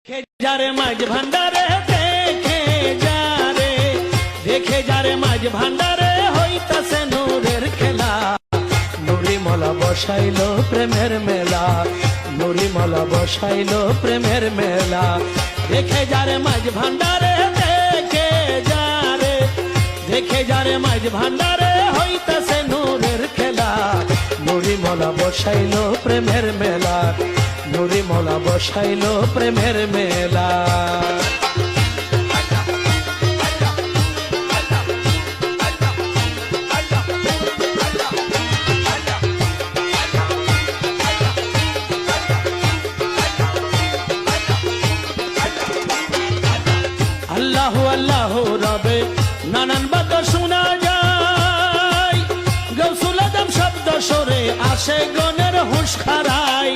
যারে মাঝ ভান্ডারে দেখে যারে মাঝ ভান্ডারে হইতাছে নূরের খেলা। নুরি মালা বসাইলো প্রেমের মেলা, নুরি মালা বসাইলো প্রেমের মেলা। দেখে যারে মাঝ ভান্ডারে দেখে যারে মাঝ ভান্ডারে হইতাছে নূরের খেলা। নুরি মালা বসাইলো প্রেমের মেলা, নুরি মালা বসাইলো প্রেমের মেলা। আল্লাহু আল্লাহু রবে নানান বাদ্য শোনা যায়, গৌসুল আজম শব্দ সরে আসে গনের হুঁশ খারায়।